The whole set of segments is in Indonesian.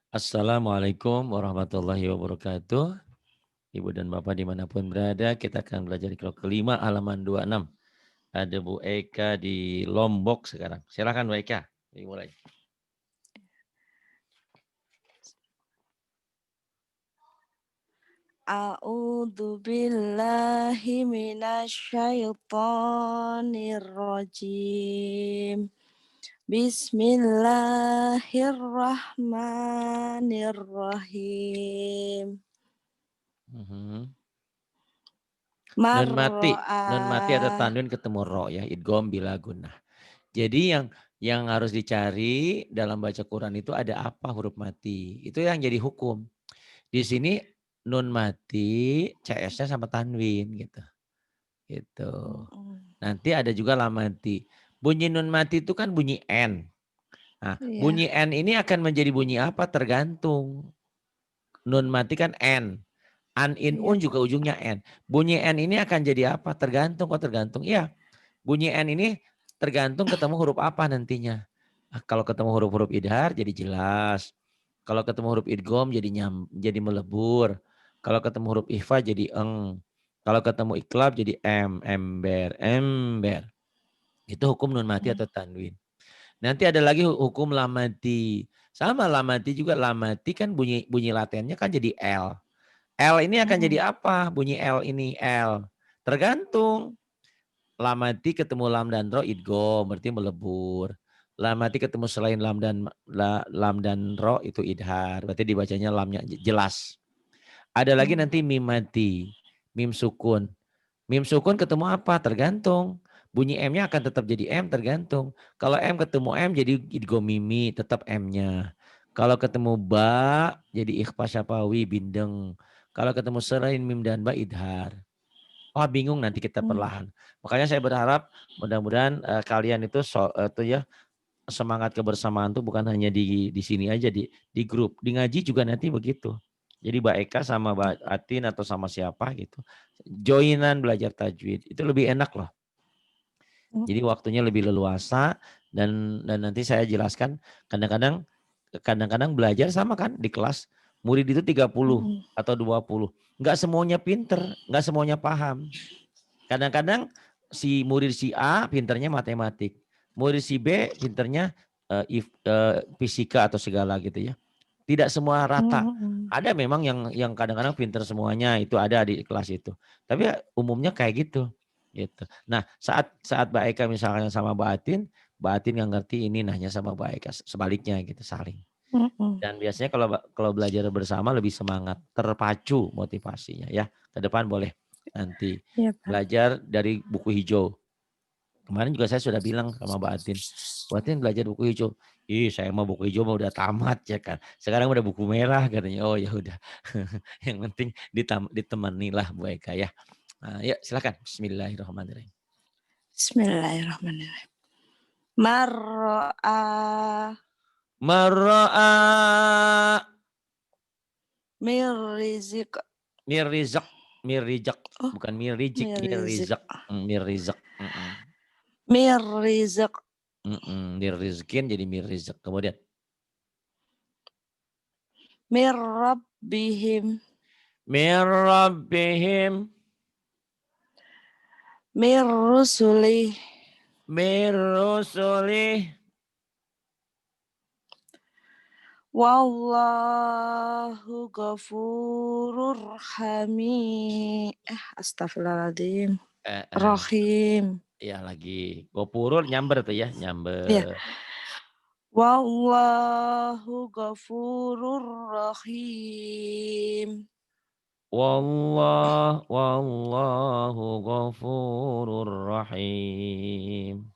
Assalamualaikum warahmatullahi wabarakatuh. Ibu dan Bapak dimanapun berada, kita akan belajar di kelompok kelima halaman 26. Ada Bu Eka di Lombok sekarang. Silakan Bu Eka, dimulai. A'udzu billahi minasyaitonir rajim. Bismillahirrahmanirrahim. Mhm. Marro'a. Nun mati ada tanwin ketemu ro ya, idgham bila gunnah. Jadi yang harus dicari dalam baca Quran itu ada apa huruf mati. Itu yang jadi hukum. Di sini nun mati CS-nya sama tanwin gitu. Gitu. Nanti ada juga lam mati. Bunyi nun mati itu kan bunyi N. Nah, Iya, bunyi N ini akan menjadi bunyi apa tergantung. Nun mati kan N. An, in, iya. un juga ujungnya N. Bunyi N ini akan jadi apa? Tergantung kok tergantung. Iya, bunyi N ini tergantung ketemu huruf apa nantinya. Nah, kalau ketemu huruf-huruf idhar jadi jelas. Kalau ketemu huruf idgham jadi melebur. Kalau ketemu huruf ikhfa jadi eng. Kalau ketemu iklab jadi ember, ember. Itu hukum nun mati atau tanwin. Nanti ada lagi hukum lamati. Sama lamati juga lamati kan bunyi bunyi latennya kan jadi L. L ini akan jadi apa? Bunyi L ini L. Tergantung. Lamati ketemu lam dan ro idgham berarti melebur. Lamati ketemu selain lam dan ro itu idhar. Berarti dibacanya lamnya jelas. Ada lagi nanti mim mati. Mim sukun. Mim sukun ketemu apa? Tergantung. Bunyi M-nya akan tetap jadi M tergantung. Kalau M ketemu M jadi idgham mimi tetap M-nya. Kalau ketemu ba jadi ikhfa syafawi bindeng. Kalau ketemu selain mim dan ba idhar. Oh bingung nanti kita perlahan. Makanya saya berharap mudah-mudahan kalian itu itu ya semangat kebersamaan tuh bukan hanya di sini aja di grup, di ngaji juga nanti begitu. Jadi Mbak Eka sama Mbak Atin atau sama siapa gitu. Joinan belajar tajwid itu lebih enak loh. Jadi waktunya lebih leluasa dan nanti saya jelaskan kadang-kadang belajar sama kan di kelas murid itu 30 atau 20. Enggak semuanya pinter, enggak semuanya paham. Kadang-kadang si murid si A pinternya matematik. Murid si B pinternya fisika atau segala gitu ya. Tidak semua rata. Ada memang yang kadang-kadang pinter semuanya itu ada di kelas itu. Tapi umumnya kayak gitu. Gitu. Nah, saat saat Mbak Eka misalnya sama Mbak Atin nggak ngerti ini nanya sama Mbak Eka sebaliknya gitu saling. Dan biasanya kalau belajar bersama lebih semangat, terpacu motivasinya ya. Ke depan boleh nanti Iya, Pak. belajar dari buku hijau. Kemarin juga saya sudah bilang sama Mbak Atin, Mbak Atin belajar buku hijau. Ih, saya mau buku hijau mau udah tamat ya kan. Sekarang udah buku merah katanya. Oh ya udah. Yang penting ditemani lah Bu Eka ya. Nah, yuk silakan. Bismillahirrahmanirrahim. Bismillahirrahmanirrahim. Marro'a Marra'a mirrizik. mirizak, mirizak, Oh, bukan mirizik, mirrizik. mirizak, mirizak. Mirrizik. Mirizkin jadi mirizak. Kemudian Mirrabbihim. Mirabbihim Mirrusulih. Mirusulih. Wallahu ghafurur hamid. Astagfirullahaladzim. Eh, eh, Rahim. ya lagi. Gopurul nyamber tuh ya, Ya. nyamber. Wallahu ghafurur rahim. Wallahu ghafurur rahim.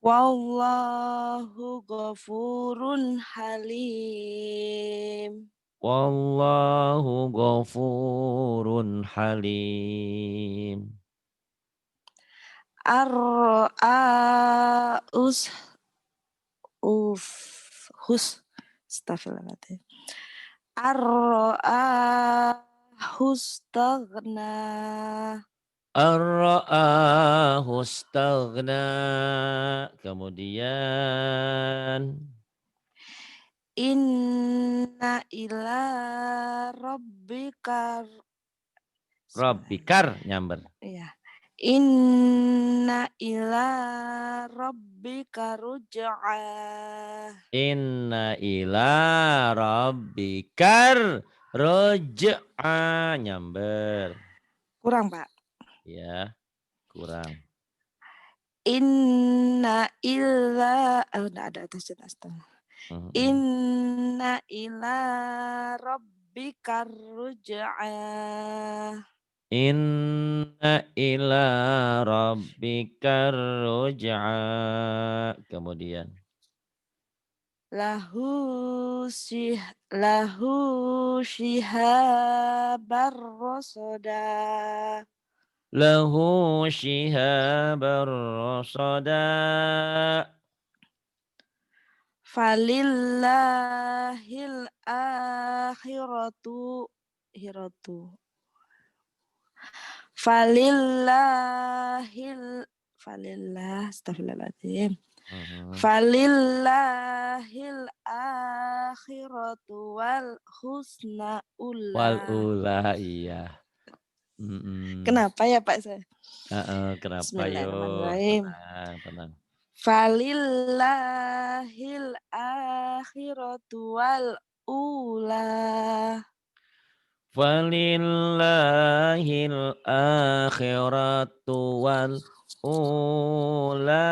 Wallahu ghafurun halim. Wallahu ghafurun halim. Ar-ra'us uf hus Astagfirullahaladzim. Ar-ra'ahustaghna. Ar-ra'ahu istaghna. Kemudian Inna ila rabbika. Rabbikar nyamber. Iya. Inna ila rabbika ruj'a. Inna ila rabbikar roj'a nyamber. Kurang, Pak. Ya, kurang. Inna ila enggak ada atas dan atas. Mhm. Inna ila rabbika ruj'a. Inna ila rabbikar roj'a. Kemudian. Lahu shihabar rasada. Lahu shihabar rasada. Falillahil akhiratu hiratu. Astagfirullahaladzim. Falillahil akhiratu wal husna Wal ula. ula iya. Kenapa ya Pak saya? Kenapa yo? Bismillahirrahmanirrahim. Tenang. Falillahil akhiratu wal ula. Falillahil akhiratu wal ula.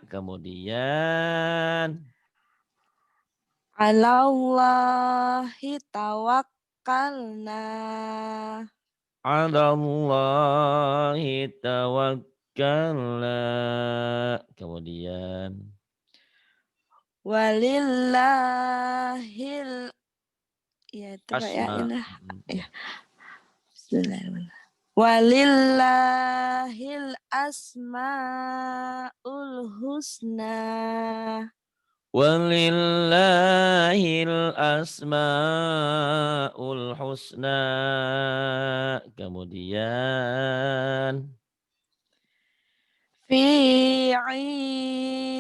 Kemudian. Alallahi tawakkalna. Alallahi tawakkalna. Kemudian. Walillahil ya itu Pak ya Asma. ini. Ya. Bismillahirrahmanirrahim. Walillahil asmaul husna. Walillahil asmaul husna. Kemudian. Fi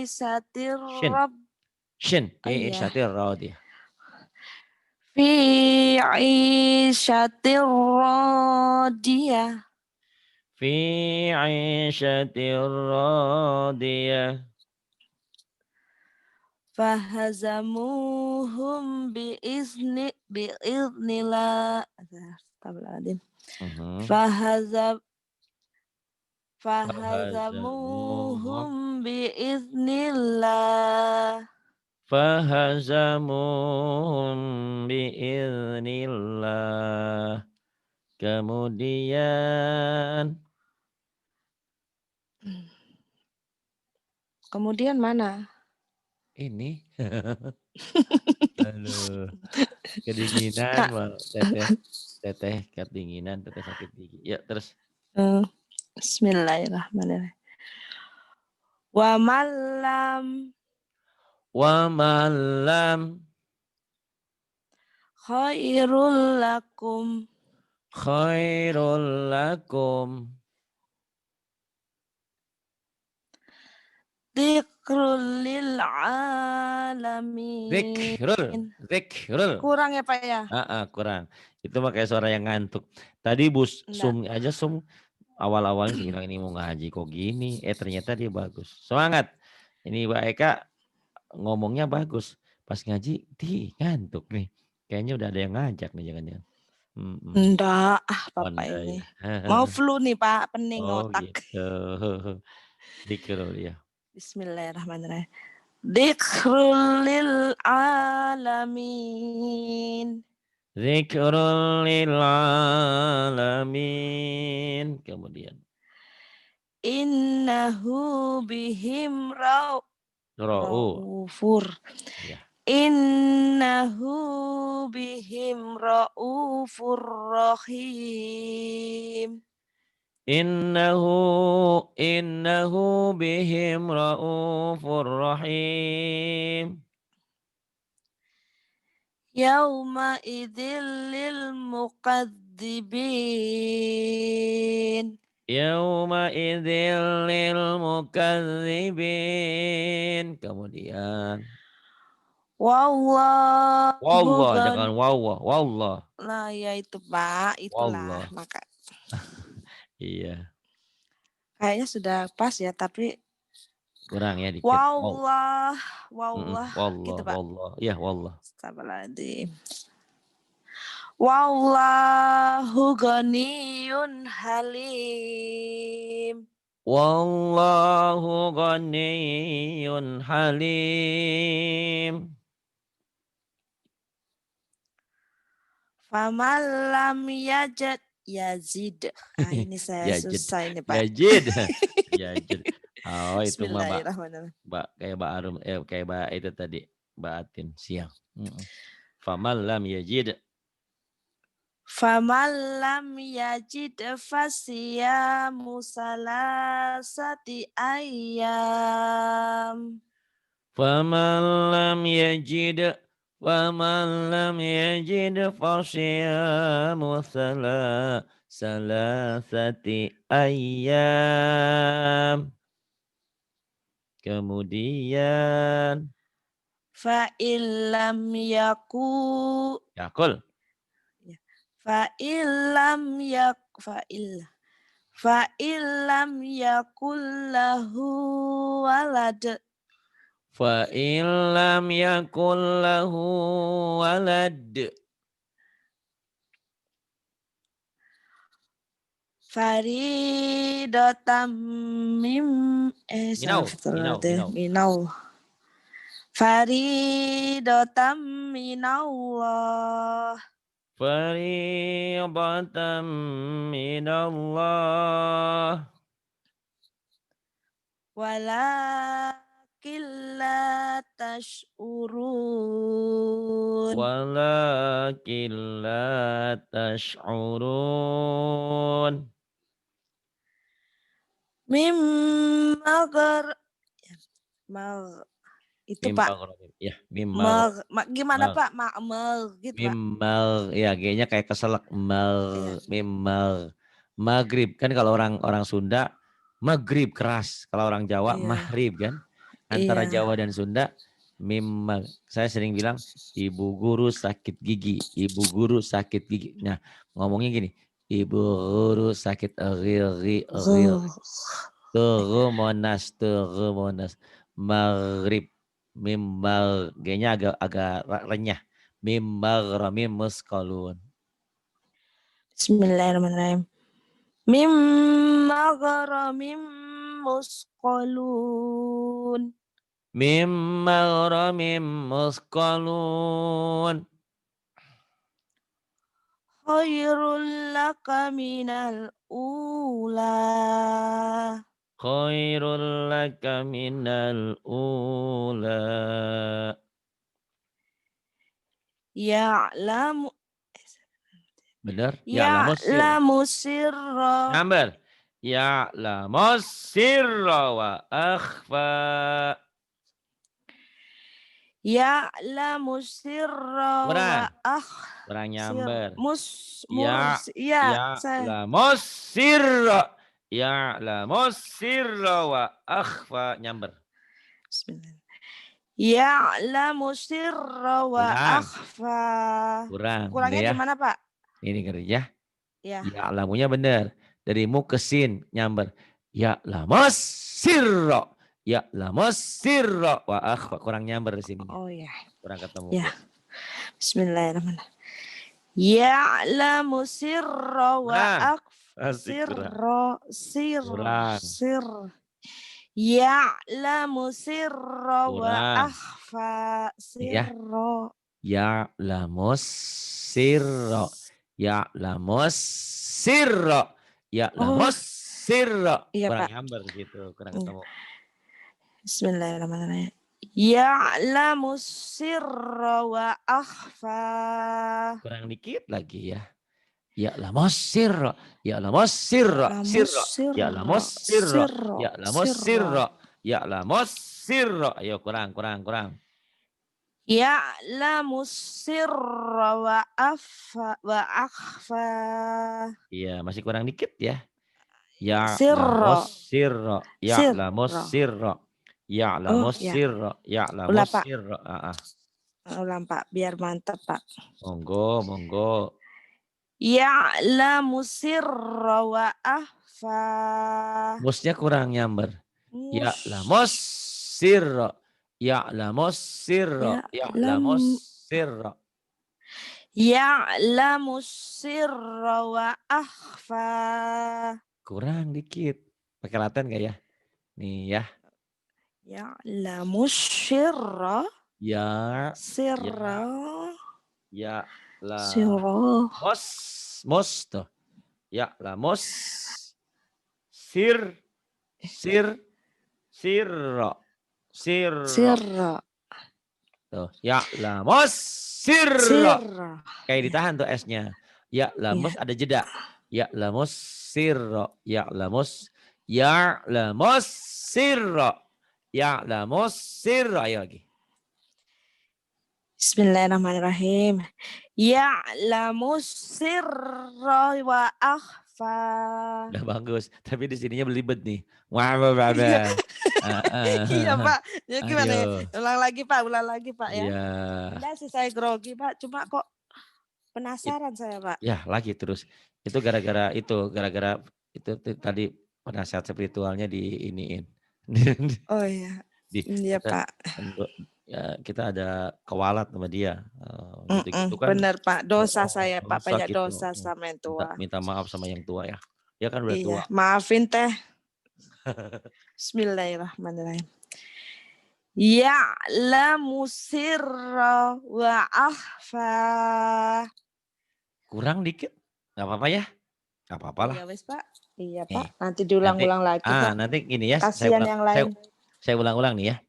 isatir Shin. rabb. Shin. Iya. Isatir radiyah. Fi isatir radiyah. Fi isyatir radiyah. Fahazamuhum biiznillah. Astagfirullahaladzim. Fahazamuhum biiznillah. Fahazamuhum biiznillah. Kemudian. Kemudian mana? Ini. Aduh. Kedinginan mal teteh kedinginan, teteh sakit gigi. Ya, terus. Bismillahirrahmanirrahim. Wa malam khairul lakum. Khairul lakum. Dzikrul lil alamin. Zikrul. Kurang ya Pak ya? Kurang. Itu pakai suara yang ngantuk. Tadi Sum aja Sum awal-awalnya bilang ini mau ngaji kok gini. Ternyata dia bagus. Semangat. Ini Mbak Eka ngomongnya bagus. Pas ngaji ngantuk nih. Kayaknya udah ada yang ngajak nih jangan-jangan. Enggak, Bapak ini. Ya. Mau flu nih Pak, pening otak. Gitu. Dzikrul ya. Bismillahirrahmanirrahim. Dzikrul lil alamin. Dzikrul lil alamin. Kemudian. Innahu bihim raufur. Ya. Innahu bihim raufur rahim. Innahu bihim raufur rahim. Yauma idzil lil muqadzibin. Yauma idzil lil mukadzibin. Kemudian. Wallahu Wallah, ghan. jangan wallah, wallah. Nah, ya itu Pak, itulah Wallah. maka. Iya. Kayaknya sudah pas ya, tapi Kurang ya dikit. wallah, gitu Wallah, Pak. wallah. Iya, wallah. Astagfirullahaladzim. Wallahu ghaniyun halim. Wallahu ghaniyyun halim. Faman lam yazid. Ah, ini saya Yajid. susah ini Pak. Yajid. Yajid. Oh, itu mah Mbak. Bismillahirrahmanirrahim. Mbak kayak Mbak Arum kayak Mbak itu tadi, Mbak Atin siang. Faman lam yajid. Faman lam yajid fasiyamu salasati ayyam. Faman lam yajid fasyamu salasati ayyam. Kemudian Fa'ilam yaku. yakul. Fa'ilam yakul lahu walad. Fa illam yakul lahu walad. Faridatam minau. Faridatam minallah. Fariidatan minallah. Walakin la tash'urun. Walakin la tash'urun. Itu Pak. Ya, Gimana Pak? Gitu Pak. Ya, G-nya kayak keselak. Mimmal. Maghrib kan kalau orang Sunda maghrib keras. Kalau orang Jawa maghrib kan. Antara Jawa dan Sunda mimmal. Saya sering bilang ibu guru sakit gigi. Ibu guru sakit gigi. Nah, ngomongnya gini. Ibu guru sakit Monas. Maghrib. Mimmal. G-nya agak renyah. Mimmal ramim musqalun. Bismillahirrahmanirrahim. Mimma gharamim musqalun. Mimma gharamim musqalun. Khairul laka minal ula. Khairul laka minal ula. Ya'lamu. Benar? Ya'lamu sirra. Number. Ya'lamu sirra wa akhfa. Ya'lamu sirra wa akhfa. Kurang nyamber. Ya'lamu sirra. Ya'lamu sirra wa akhfa. Nyamber. Bismillah. Ya'lamu sirra wa akhfa. Kurangnya ya. gimana Pak? Ini kerja. Ya. Ya'lamunya benar. Dari mu ke sin nyamber. Ya'lamu sirra. Ya'lamu sirra wa akhfa. Kurang nyamber di sini. Oh ya. Kurang ketemu. Ya. Bismillahirrahmanirrahim. Ya'lamu sirra wa akhfa. Sirra. Ya'lamu sirra wa akhfa. Sirra. Ya'lamu sirra. Ya'lamu sirra. Ya'lamu sirra. Kurang nyamber gitu. Kurang ketemu. Bismillahirrahmanirrahim. Ya'lamu sirra wa akhfa. Kurang dikit lagi ya. Ya'lamu sirra. Ya'lamu sirra. Ya'lamu sirra. Ya'lamu sirra. Ya'lamu sirra. Ayo kurang. Ya'lamu sirra wa akhfa. Iya, masih kurang dikit ya. Ya'lamu sirra. Ya'lamu sirra. Ya'lamu sirra. Ya'lamu sirra. Ulang Pak, biar mantap Pak. Monggo, monggo. Ya'lamu sirra wa akhfa. Musnya kurang nyamber. Mus. Ya'lamus sirra. Ya'lamus sirra. Ya'lamus Ya'lam. sirra. Ya'lamu sirra wa akhfa. Kurang dikit. Pakai laten gak ya? Nih ya. Ya'lamu sirra. Ya. Sirra. Ya. La. Sirra. Mos tuh. Ya'lamus. Sir. Sirra. Sirra. Tuh. Ya'lamus sirra. Sirra. Kayak ditahan tuh S-nya. Ya'lamus ada jeda. Ya'lamus sirra. Ya'lamus sirra. Ya'lamus sirra. Ayo lagi. Bismillahirrahmanirrahim. Ya'lamu sirra wa akhfa. Udah bagus. Tapi di sininya belibet nih. Wah. Iya Pak. Ya gimana ya? Ayo. Ulang lagi Pak ya. Iya. Enggak sih saya grogi Pak. Cuma kok penasaran saya Pak. Ya lagi terus. Itu gara-gara itu tadi penasihat spiritualnya diiniin. Oh iya. Iya Pak. Ya, kita ada kewalat sama dia. Gitu-gitu kan. Benar Pak. Dosa saya Pak. Banyak gitu. dosa sama yang tua. Minta maaf sama yang tua ya. Dia kan udah tua. Maafin teh. Bismillahirrahmanirrahim. Ya'lamu sirra wa akhfa. Kurang dikit. Gak apa-apa ya. Gak apa-apa lah. Iya wes Pak. Iya Pak. Nanti diulang-ulang lagi Pak. Nanti gini ya. Kasihan yang lain. Saya ulang-ulang nih ya.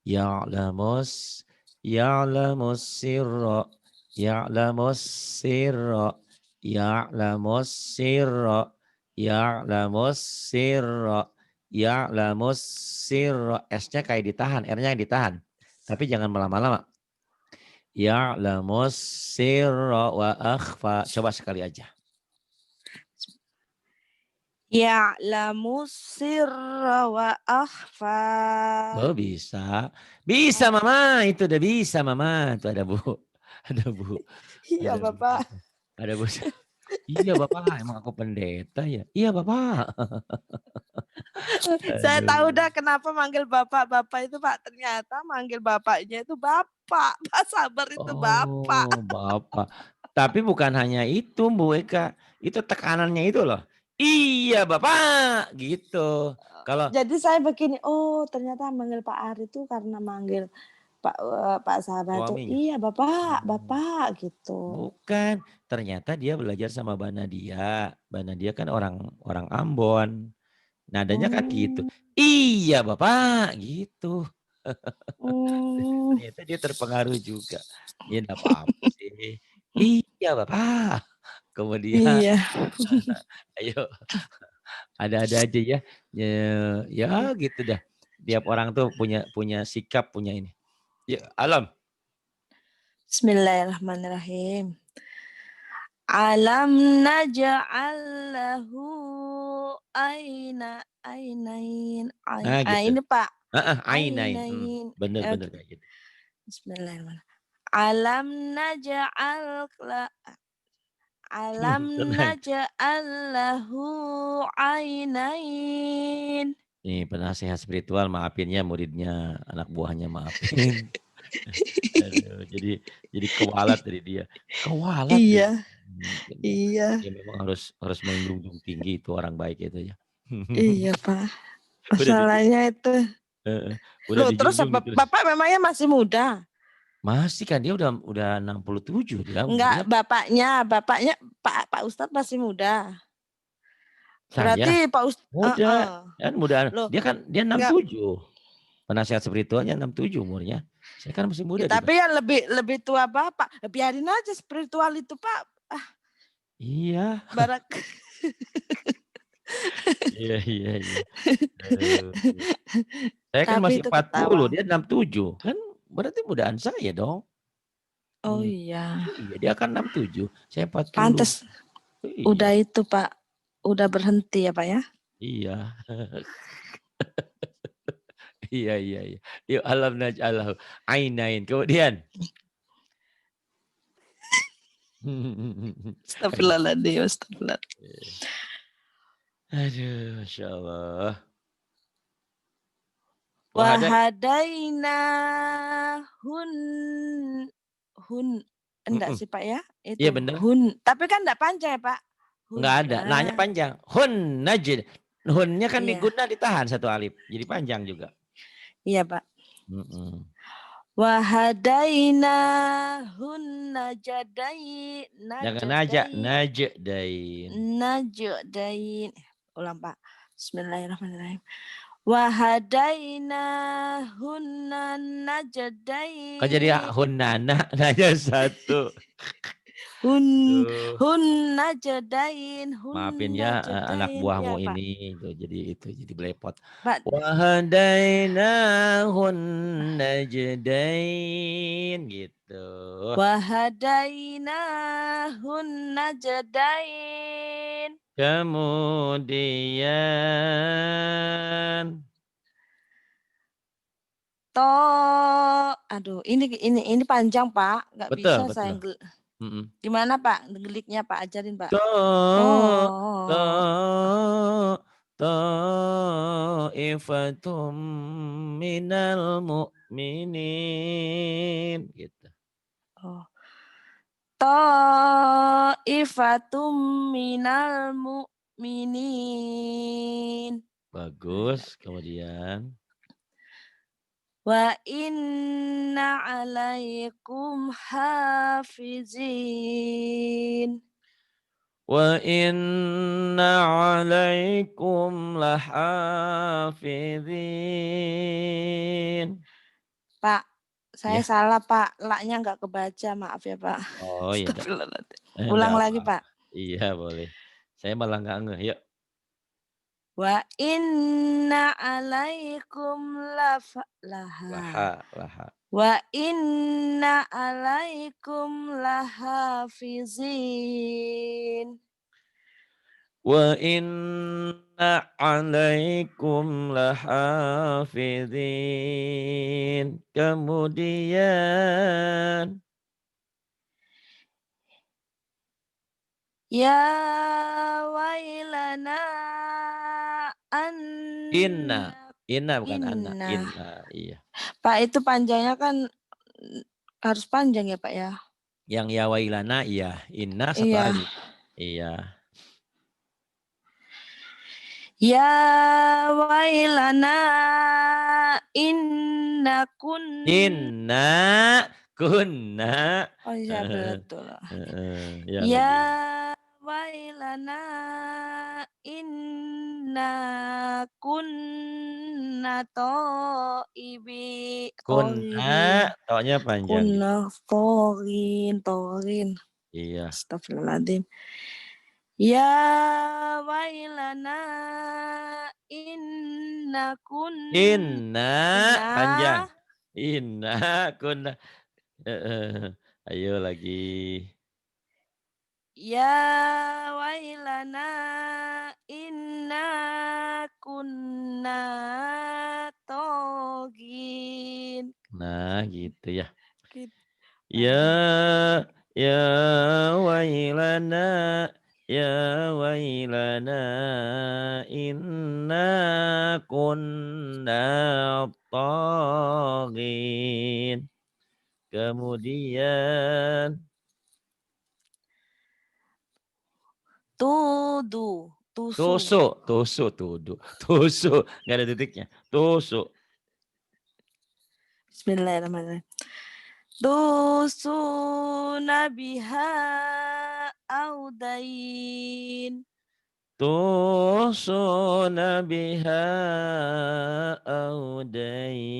Ya'lamus sirra. Ya'lamus sirra. Ya'lamus sirra. Ya'lamus sirra. Ya'lamus sirra. S-nya kayak ditahan, R-nya yang ditahan. Tapi jangan lama-lama. Ya'lamus sirra wa akhfa. Coba sekali aja. Ya'lamu sirra wa akhfa. Oh bisa. Bisa Mama. Itu udah bisa Mama. Itu ada Bu. Ada Bu. Iya ada Bapak. Bu. Ada Bu. Iya Bapak. Emang aku pendeta ya? Iya Bapak. Saya tahu dah kenapa manggil Bapak itu Pak. Ternyata manggil Bapaknya itu Bapak. Pak Sabar itu Bapak. Oh Bapak. Tapi bukan hanya itu Bu Eka. Itu tekanannya itu loh. Iya Bapak. Gitu. Kalau jadi saya begini. Oh ternyata manggil Pak Ari itu karena manggil Pak Sabar itu. Iya Bapak gitu. Bukan. Ternyata dia belajar sama Mbak Nadia. Mbak Nadia kan orang Ambon. Nadanya kan gitu. Iya Bapak gitu. Ternyata dia terpengaruh juga. Ya enggak apa-apa sih. Iya Bapak. Kemudian iya. ayo. Ada-ada aja ya. Ya gitu dah. Tiap orang tuh punya sikap, punya ini. Ya, Alam. Bismillahirrahmanirrahim. Alam naj'al lahu ainain. Nah, gitu. Ini Pak. Ainain. Bener kayak gitu. Bismillahirrahmanirrahim. Alam naj'al lahu ainain. Nih penasihat spiritual maafin ya muridnya, anak buahnya maafin. Aduh, jadi kewalat dari dia. Kewalat. Iya. Iya. Ya memang harus menjunjung tinggi itu orang baik itu ya. Iya Pak. Masalahnya itu. Loh, terus Bapak memangnya masih muda? Masih kan dia udah 67 dia. Enggak, bapaknya Pak Ustadz masih muda. Berarti Pak Ustadz muda. Kan muda. Dia 67. Penasihat spiritualnya 67 umurnya. Saya kan masih muda. Tapi yang lebih tua Bapak. Biarin aja spiritual itu Pak. Iya. Barak. Iya. Saya kan masih 40, dia 67. Kan berarti mudaan saya dong. Oh iya. Iya, dia kan 67. Saya 40. Pantes. Iya. Udah itu Pak. Udah berhenti ya Pak ya? Iya. Iya, iya, iya. Yuk alam naj'alahu ainain. Kemudian. Aduh. Astagfirullahaladzim, astagfirullah. Aduh, Masya Allah. Wahadainahun enggak sih Pak ya? Iya Itu bener. tapi kan enggak panjang ya Pak? Enggak ada. Nanya panjang. Hun najid. Hunnya kan Iya. diguna ditahan satu alif. Jadi panjang juga. Iya Pak. Wahadainahun najadain. Jangan najdain. Najdain. Ulang Pak. Bismillahirrahmanirrahim. Wahadainahun najdain. Kok jadi hunana nanya satu. Hun najdain. Maafin ya anak buahmu ya, ini tuh jadi belepot. Pak. Wahadainahun najdain gitu. Wahadainahun najdain. Kemudian aduh ini panjang Pak, nggak bisa saya gimana Pak geliknya Pak, ajarin Pak. Ta'ifatum minal mu'minin gitu. Ta'ifatum minal mu'minin. Bagus, kemudian wa inna alaikum hafizin. Wa inna alaikum lahafizin. Pak, saya salah Pak, laknya nggak kebaca, maaf ya Pak. Oh iya. Ulang lagi Pak. Iya boleh. Saya malah nggak ngeh, yuk. Wa inna alaikum laha. Wa inna alaikum lahafizin. Wa inna alaikum lahafizin. Kemudian ya wailana Inna bukan anak. Inna, iya. Pak itu panjangnya kan harus panjang ya Pak ya. Yang ya wailana iya, inna satu alif. Iya. Ya wailana inna kunna. Oh iya betul. Ya wailana inna kunna to'ibi. Kunna, to'nya panjang. Kunna torin. Iya. Astagfirullahaladzim. Ya wailana inna kunna. Inna panjang. Inna kunna. Ayo lagi. Ya wailana inna kunna togin. Nah gitu ya. Ya wailana inna kunna togin. Kemudian tusu, nggak ada titiknya. Tusu. Bismillahirrahmanirrahim. Tusu nabiha audain. Tusu nabiha audain.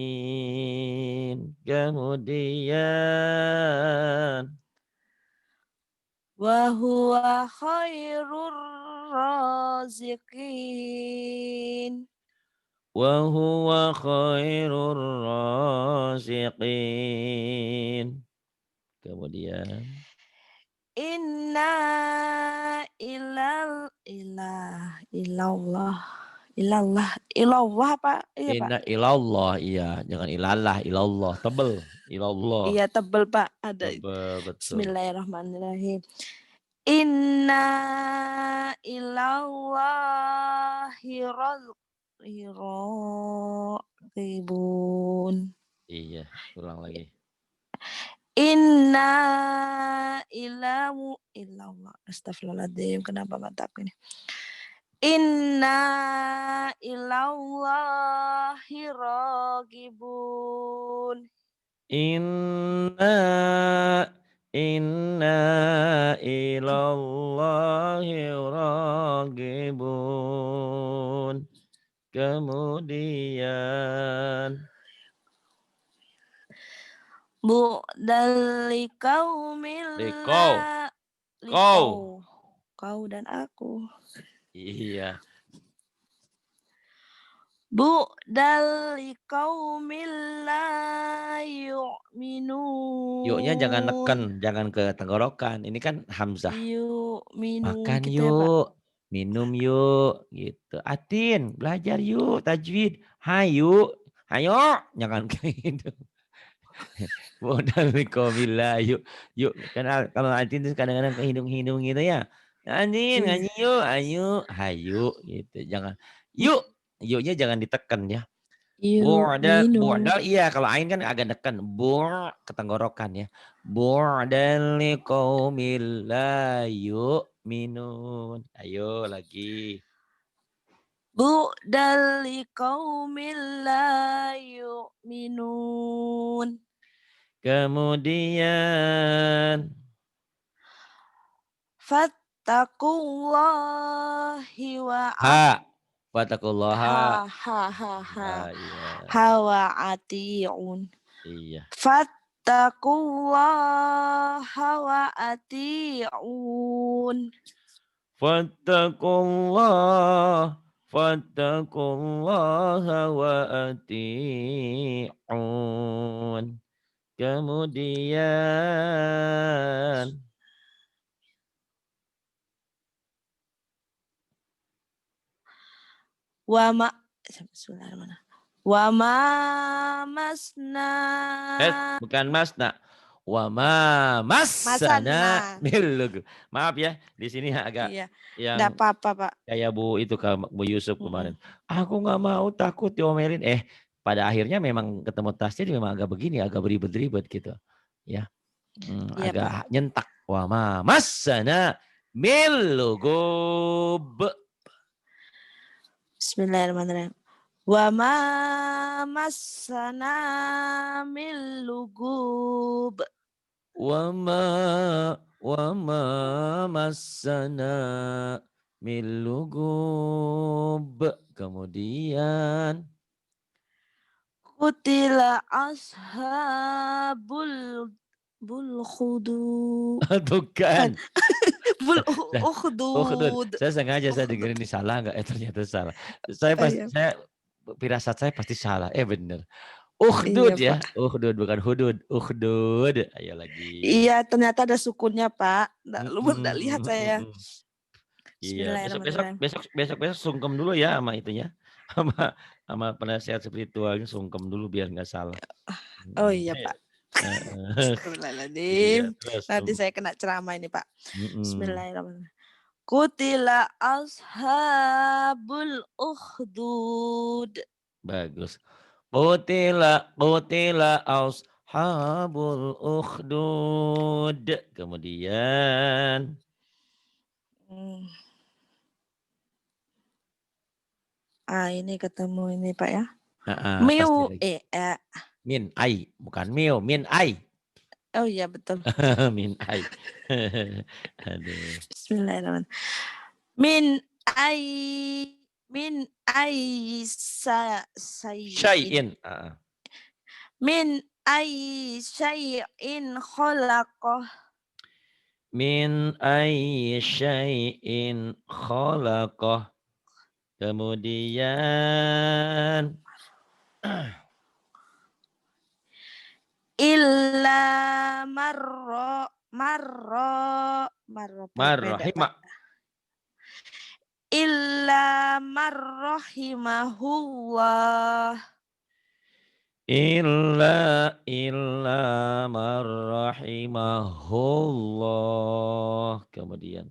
Kemudian wa huwa khairur raziqin. Wa huwa khairur raziqin. Kemudian inna ilallah Ilallah apa? Iya Pak. Inna ilallah, iya. Jangan ilallah, ilallah. Tebel, ilallah. Iya tebel Pak. Ada. Tebel, betul. Bismillahirrahmanirrahim. Inna ilallahi raghibun. Iya, ulang lagi. Inna ilallah. Astagfirullahaladzim. Kenapa mataku ini? Inna ilallahi raghibun. Inna ilallahi raghibun. Kemudian Bu'dal kau dan aku. Iya. Bu'dal liqaumil la yu'minun. Yuknya jangan neken, jangan ke tenggorokan. Ini kan hamzah. Yu'minun Makan gitu ya Pak. yuk, minum yuk, gitu. Atin, belajar yuk, tajwid. Hayu, ayo, jangan kayak gitu. Modal mikomila, yuk, yuk. Karena kalau Atin itu kadang-kadang ke hidung-hidung gitu ya. Atin, ngaji yuk, ayo, hayu, gitu. Jangan, yuk, yuknya jangan ditekan ya. Bordal iya kalau ain kan agak neken ke tenggorokan ya. Bordal liqaumil la yu'minun. Ayo lagi. Bu'dal liqaumil la yu'minun. Kemudian Fattaqullahi wa Fattakullaha. Iya. Hawa ati'un. Iya. Fattaqullaha wa ati'un. Fattakullaha wa ati'un. Kemudian Wa ma masna. Bukan masna. Wa ma masana milugu. Maaf ya, di sini agak iya. yang Enggak apa-apa, Pak. kayak Bu Yusuf kemarin. Aku nggak mau, takut diomelin. Pada akhirnya memang ketemu tasnya memang agak begini, agak beribet-ribet gitu. Ya. Iya, Agak Pak. nyentak. Wa ma masana milugub. Bismillahirrahmanirrahim. Wa ma massana min lugub. Wa ma massana min lugub. Kemudian Kutila ashabul khudud. tuh kan. Ukhdud. Saya sengaja saya dengerin ini salah enggak? Ternyata salah. Saya firasat saya pasti salah. Bener. Ukhdud iya, ya. Ukhdud bukan hudud. Ukhdud. Ayo lagi. Iya, ternyata ada sukunnya, Pak. Nggak lihat saya. Iya, Bismillahirrahmanirrahim. besok sungkem dulu ya sama itunya. Sama penasehat spiritualnya sungkem dulu biar nggak salah. Oh iya, Pak. Iya, nanti saya kena ceramah ini, Pak. Bismillahirrahmanirrahim. Kutila ashabul ukhdud. Bagus. Qutila ashabul ukhdud. Kemudian ini ketemu ini, Pak ya. Miu min ai, bukan miu, min ai. Oh iya betul. Min ai. Aduh. Bismillahirrahmanirrahim. Min syai'in. Min syai'in khalaqah. Min syai'in khalaqah. Kemudian illa marrahima. illa marrahimahullah. Illa marrahimahullah. Kemudian.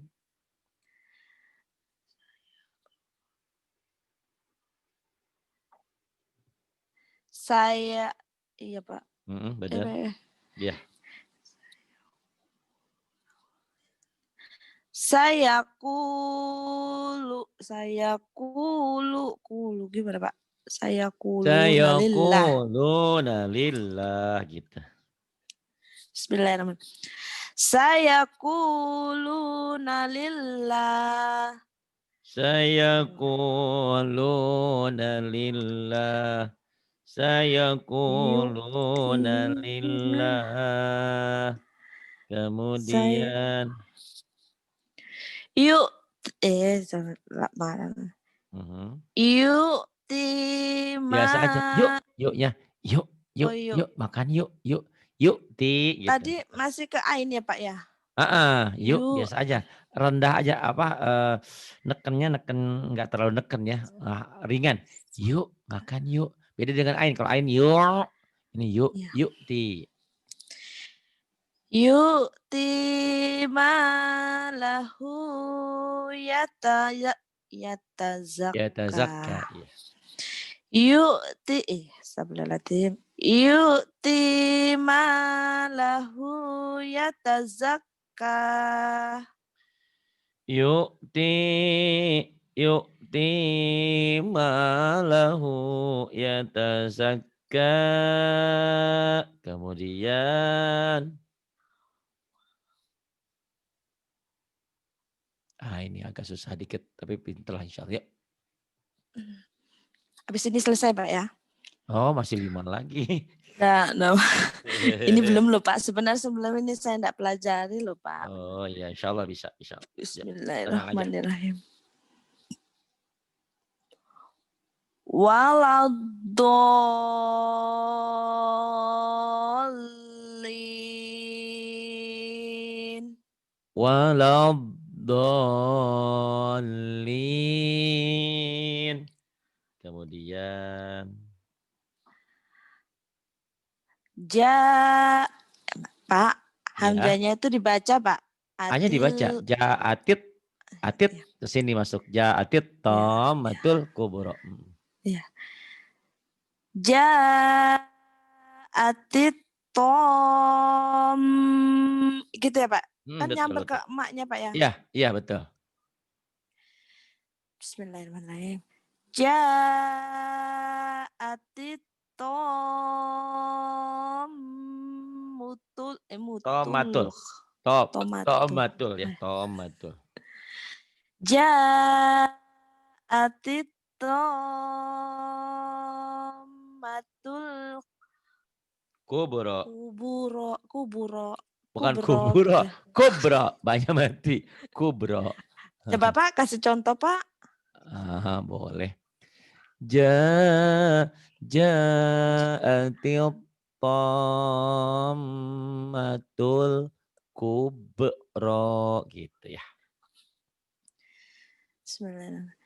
Saya, iya Pak. Benar. Ya. Saya kulu gimana Pak? Saya kuluna lillah gitu. Bismillahirrahmanirrahim. Saya kuluna lillah. Saya kuluna lillah. Saya kuluna lillah. Kemudian. Yuk. Mana? Yuk. Biasa aja. Yuknya. Yuk. Makan yuk. Yuk. Gitu. Tadi masih ke ain ya Pak ya? Yuk biasa aja. Rendah aja nekennya nggak terlalu neken ya. Ringan. Yuk makan yuk. Beda dengan ain. Kalau ain yuk. Ini yuk. Ti. Yu'ti malahu yatazakka. Yu'ti Yu'ti malahu yatazakka. Yu'ti malahu yatazakka. Kemudian. Ini agak susah dikit, tapi pinter lah insya Allah. Habis ini selesai Pak ya? Oh masih 5 lagi. Nah. Ini belum loh Pak. Sebenarnya sebelum ini saya tidak pelajari loh Pak. Oh ya insya Allah bisa. Bismillahirrahmanirrahim. Waladdallin. Kemudian. Pak, hamzahnya itu dibaca Pak. Hanya dibaca. Ja'atit. Atit kesini masuk. Ja'atit tomatul kubro. Iya. Ja'atit tom. Gitu ya Pak? Kan nyamper ke emaknya Pak ya? Iya betul. Bismillahirrahmanirrahim. Ja'atit tomatul. Ja'atit tomatul kuburo. Bukan kuburo. Kubro. Banyak mati. Kubro. Coba Pak kasih contoh Pak. Boleh. Ja'atil tomatul kubro gitu ya. Bismillahirrahmanirrahim.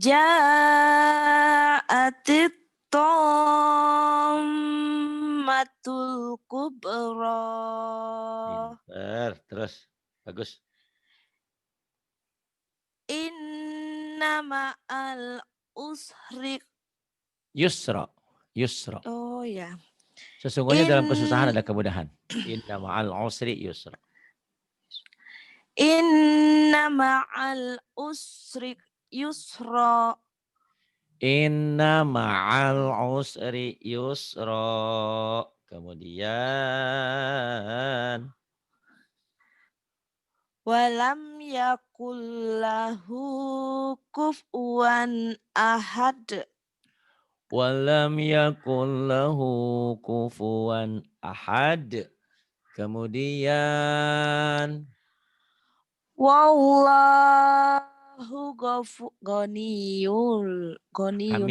Ja'atit tomatul kubro. Terus bagus. Inna ma'al usri yusra. Oh ya. Sesungguhnya dalam kesusahan ada kemudahan. Inna ma'al usri yusra. Inna ma'al usri yusra. Inna ma'al usri yusra. Kemudian. Walam yakullahu kufuwan ahad. Walam yakullahu kufuwan ahad. Kemudian. Wallahu ghaniyun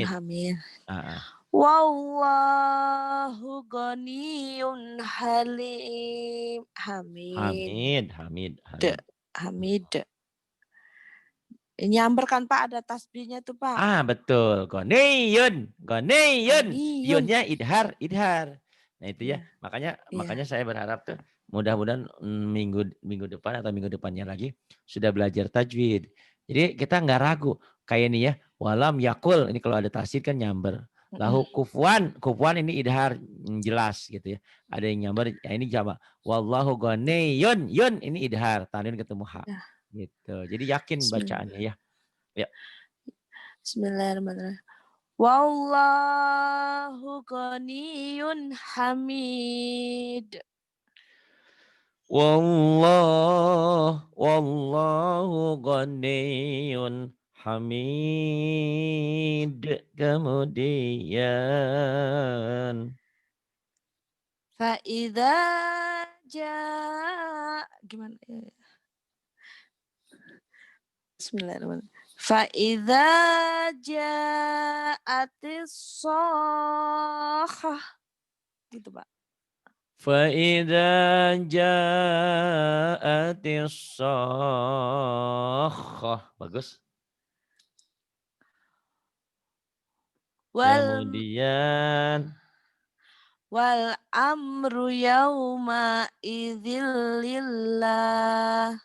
hamid. Wallahu ghaniyun halim hamid. Hamid. Hamid. Nyamber kan Pak, ada tasbihnya tuh Pak. Ah betul, goneyun. Yunnya idhar. Nah itu ya, makanya saya berharap tuh mudah-mudahan minggu depan atau minggu depannya lagi sudah belajar tajwid. Jadi kita nggak ragu. Kayak ini ya, walam yakul, ini kalau ada tasdid kan nyamber. Lahu kufuan ini idhar jelas gitu ya. Ada yang nyamber, ya ini jama. Wallahu goneyun, yun ini idhar, tanwin ketemu ha. Gitu. Jadi yakin bacaannya ya. Ya. Bismillahirrahmanirrahim. Wallahu ghaniyun hamid. Wallahu ghaniyun hamid. Kemudian Fa'idha gimana ya? Bismillahirrahmanirrahim. Fa'idha ja'atis sokhah. Gitu Pak. Fa'idha ja'atis sakhah. Bagus. Kemudian wal amru yauma idzillillah.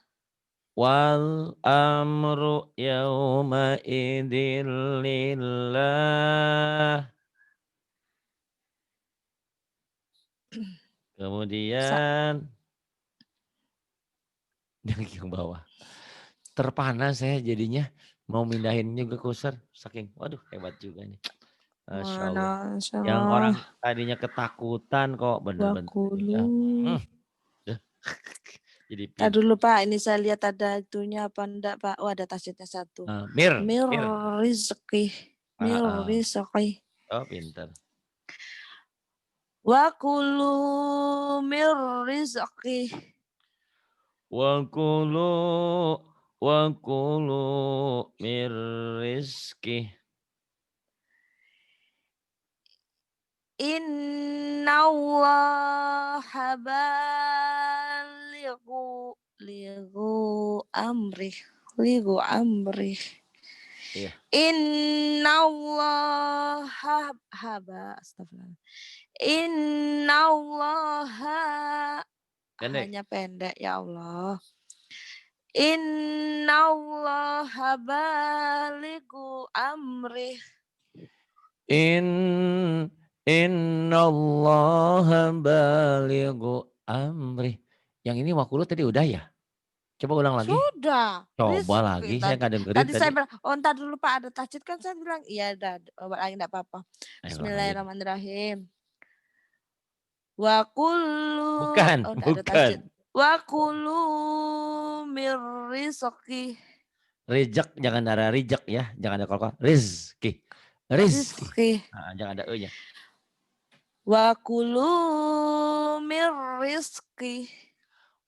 Wal amru yauma idzillillah. Kemudian yang bawah. Terpana saya jadinya mau mindahin juga kursor saking waduh hebat juga nih. Masya Allah. Yang orang tadinya ketakutan kok bener-bener. Jadi dulu Pak, ini saya lihat ada itunya apa enggak Pak? Oh ada tasdidnya satu. Mir rizqi. Mir rizqi. Oh pintar. Wa kulu mir rizqi. Wa kulu mir rizqi. Inna allaha ligu amri. Iya. Inna allaha astagfirullah. Inna allaha hanya pendek ya Allah. Inna allaha baligu amri. Innallaha balighu amri. Yang ini wakulu tadi udah ya? Coba ulang lagi. Sudah. Coba lagi, saya nggak dengerin tadi. Saya bilang, ntar dulu Pak ada tajwid kan saya bilang, iya udah, lagi enggak apa-apa. Bismillahirrahmanirrahim. Wa kullu bukan. Wa kullu mir rizqi. Rizq jangan ada rizq ya, jangan ada kolkol. Rizki. Nah, jangan ada e-nya. Wa kullu mir rizqi.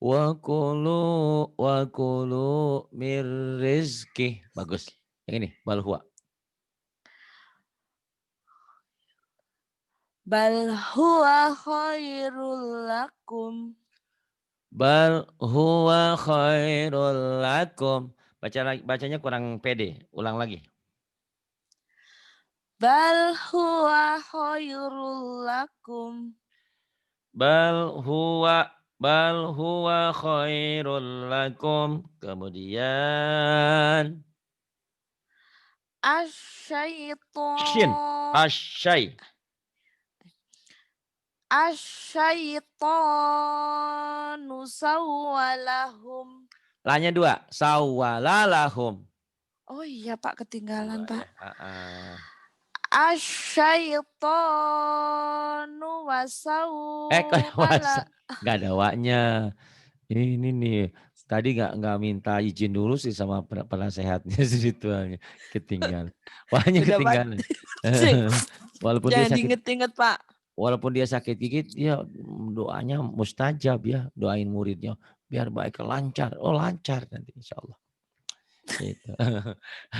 Wa kulu mir rizki. Bagus. Yang ini bal huwa. Bal huwa khairul lakum. Bal huwa khairul lakum. Bacanya kurang pede. Ulang lagi. Bal huwa khairul lakum. Bal huwa khairul lakum. Kemudian Asyaitonu sawwalahum. Lanya 2. Sawwalalahum. Oh iya Pak, ketinggalan Pak. Asyaitonu wasawwala. Gak ada waknya. Ini nih. Tadi nggak minta izin dulu sih sama penasehatnya spiritualnya. Ketinggalan. Wahnya ketinggalan. Walaupun jangan diinget-inget Pak. Walaupun dia sakit gigit, dia doanya mustajab ya. Doain muridnya biar baik lancar. Oh lancar nanti insya Allah. Gitu.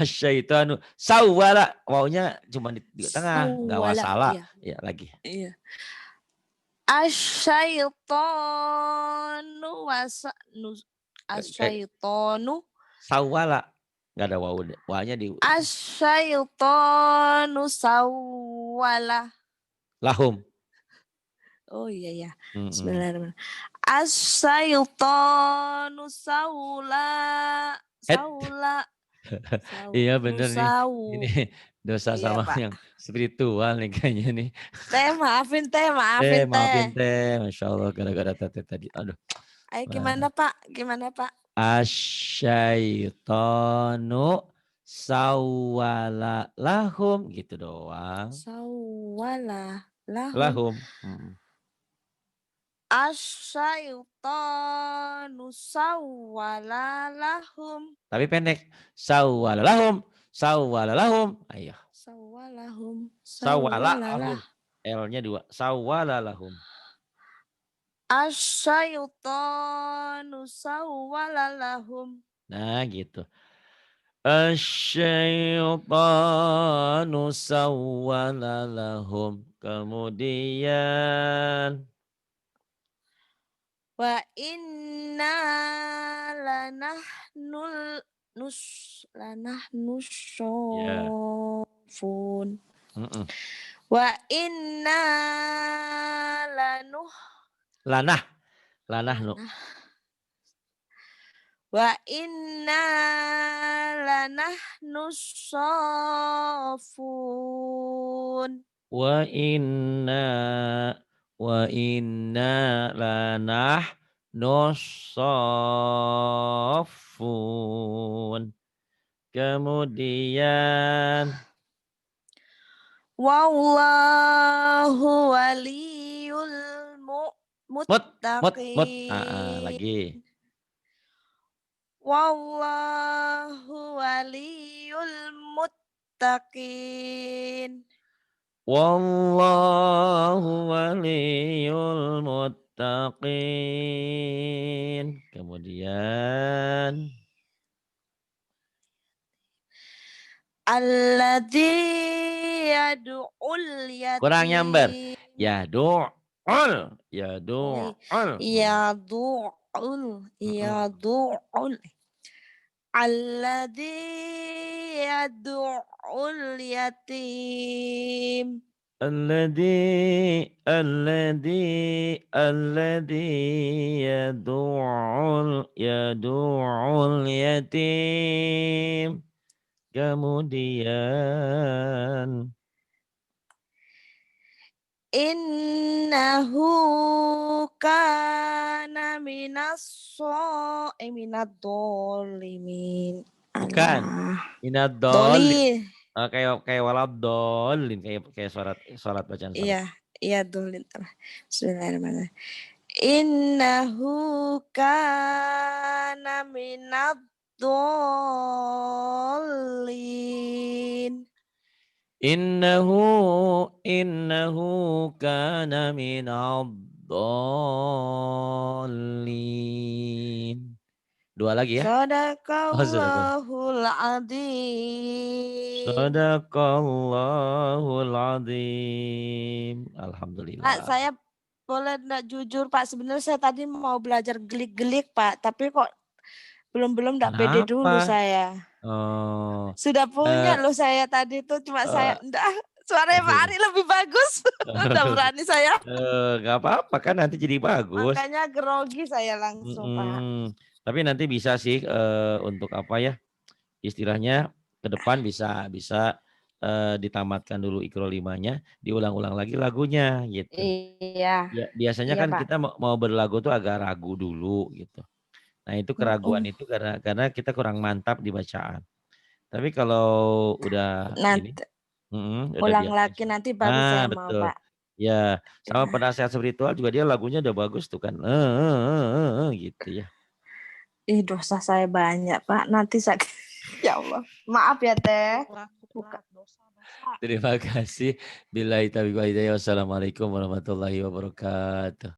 Syaitanu sawwala. Wawnya cuma di tengah. Nggak wasala. Iya. Ya lagi. Iya. Asyaitonu sawwala. Nggak ada wawu. Wa-nya di Asyaitonu sawwala. lahum. Oh iya ya. Mm-mm. Bismillahirrahmanirrahim. Asyaitonu saula. Iya bener nih. Ini dosa Iya, sama Pak. yang spiritual nih kayaknya nih. Maafin teh. Maafin teh. Masya Allah gara-gara tete tadi. Aduh. Ayo gimana Pak? Asyaitonu sawwala lahum gitu doang. Sawwala Lahum. Asyaitonu sawwala lahum. Tapi pendek. Sawwala lahum. Sawwala lahum. Ayo. Sawwalahum. Sawwala lahum. L-nya 2. Sawwala lahum. Asyaitonu sawwala lahum. Nah gitu. Asyaitanu sawwala lahum. Kemudian Wa inna lanahnu syofun. Wa inna lanahnu. Wa inna lanahnu syofun. Wa inna lanahnu syofun. Kemudian wallahu waliyul muttaqin. Lagi. Wallahu waliyul muttaqin. Wallahu waliyul muttaqin. Kemudian Alladzi yad'ul yatim. kurang nyamber. Yad'ul. Alladzi yad'ul yatim. Alladzi yad'ul yatim. Kemudian Innahu kana minadh-dhalimin. Bukan. Minadh-dhalin. Kayak waladhdallin, kayak salat bacaan salat. Iya dhalin. Bismillahirrahmanirrahim. Innahu kana minadh-dhalin. Innahu kana minadh-dhalin. Dua lagi ya. Sadaqallahul adzim. Sadaqallahul adzim. Alhamdulillah. Pak, saya boleh enggak jujur Pak, sebenarnya saya tadi mau belajar gelik-gelik Pak, tapi kok belum enggak pede dulu saya. Oh. Sudah punya loh saya tadi tuh, cuma saya enggak, suaranya Pak Ari lebih bagus. Udah berani saya. Gak apa-apa kan nanti jadi bagus. Makanya grogi saya langsung Pak. Tapi nanti bisa sih untuk apa ya, istilahnya ke depan bisa ditamatkan dulu Iqra 5-nya, diulang-ulang lagi lagunya gitu. Iya. Ya, biasanya kan Pak. Kita mau berlagu tuh agak ragu dulu gitu. Nah itu keraguan itu karena kita kurang mantap di bacaan. Tapi kalau udah nanti ulang lagi nanti baru saya mau Pak. Ya, sama penasehat spiritual juga dia lagunya udah bagus tuh kan. Gitu ya. Dosa saya banyak Pak. Nanti saya ya Allah. Maaf ya Teh. Bukan dosa. Terima kasih. Billahi taufiq wal hidayah. Wassalamualaikum warahmatullahi wabarakatuh.